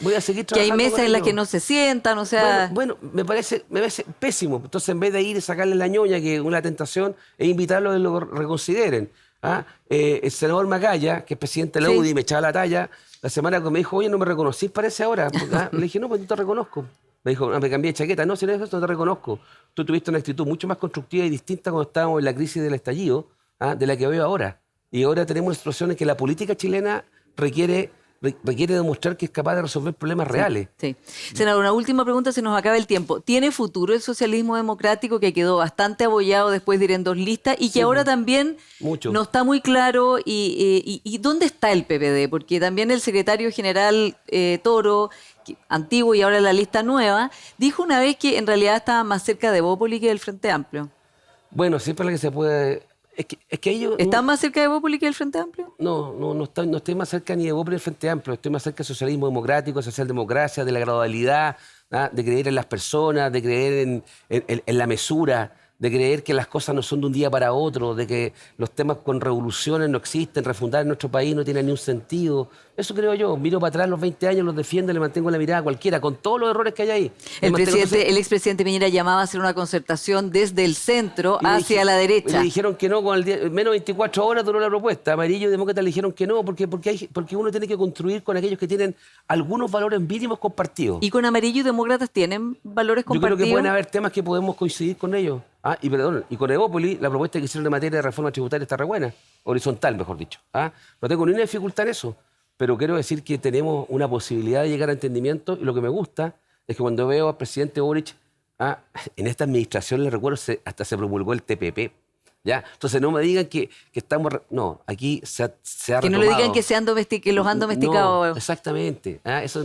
voy a seguir trabajando?
Que hay mesas en las que no se sientan, o sea...
Bueno, me parece pésimo. Entonces, en vez de ir y sacarle la ñoña, que es una tentación, es invitarlos a que lo reconsideren. El senador Macaya, que es presidente de la UDI, me echaba la talla, la semana que me dijo, oye, no me reconocís, parece ahora. Le dije, no, pues no te reconozco. Me dijo, no, me cambié de chaqueta. No, si no es eso, no te reconozco. Tú tuviste una actitud mucho más constructiva y distinta cuando estábamos en la crisis del estallido, de la que veo ahora. Y ahora tenemos una situación en que la política chilena requiere demostrar que es capaz de resolver problemas reales.
Sí. Senador, una última pregunta, se nos acaba el tiempo. ¿Tiene futuro el socialismo democrático, que quedó bastante abollado después de ir en 2 listas y que ahora también no está muy claro? ¿Y dónde está el PPD? Porque también el secretario general Toro, antiguo y ahora en la lista nueva, dijo una vez que en realidad estaba más cerca de Bópoli que del Frente Amplio.
Bueno, siempre la que se puede... Es que ellos...
¿Están más cerca de Bópoli que del Frente Amplio?
No estoy más cerca ni de Bópoli ni del Frente Amplio. Estoy más cerca del socialismo democrático, de socialdemocracia, de la gradualidad, de creer en las personas, de creer en la mesura, de creer que las cosas no son de un día para otro, de que los temas con revoluciones no existen, refundar nuestro país no tiene ni un sentido. Eso creo yo. Miro para atrás los 20 años, los defiendo, le mantengo la mirada a cualquiera, con todos los errores que hay ahí.
El expresidente Piñera llamaba a hacer una concertación desde el centro hacia la derecha.
Le dijeron que no, menos 24 horas duró la propuesta. Amarillo y Demócrata le dijeron que no, porque uno tiene que construir con aquellos que tienen algunos valores mínimos compartidos.
¿Y con Amarillo y Demócratas tienen valores compartidos?
Yo creo que pueden haber temas que podemos coincidir con ellos. Y con Evópoli, la propuesta que hicieron en materia de reforma tributaria está re buena, horizontal, mejor dicho. No tengo ni una dificultad en eso, pero quiero decir que tenemos una posibilidad de llegar a entendimiento, y lo que me gusta es que cuando veo al presidente Boric, en esta administración, le recuerdo, hasta se promulgó el TPP. ¿Ya? Entonces no me digan que estamos... No, aquí se ha retomado.
Que no le digan que los han domesticado.
No, exactamente. Eso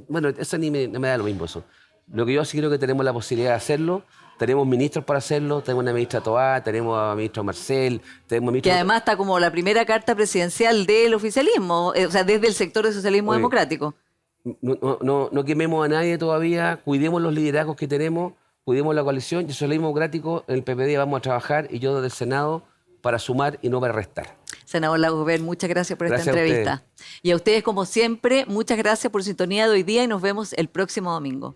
bueno, eso ni me da lo mismo eso. Lo que yo sí creo que tenemos la posibilidad de hacerlo. Tenemos ministros para hacerlo, tenemos una ministra Toá, tenemos a ministro Marcel, tenemos a ministro...
Que además está como la primera carta presidencial del oficialismo, o sea, desde el sector del socialismo democrático.
No quememos a nadie todavía, cuidemos los liderazgos que tenemos, cuidemos la coalición, y el socialismo democrático, en el PPD vamos a trabajar, y yo desde el Senado, para sumar y no para restar.
Senador Lagos Ver, muchas gracias por esta entrevista. Y a ustedes, como siempre, muchas gracias por su sintonía de hoy día, y nos vemos el próximo domingo.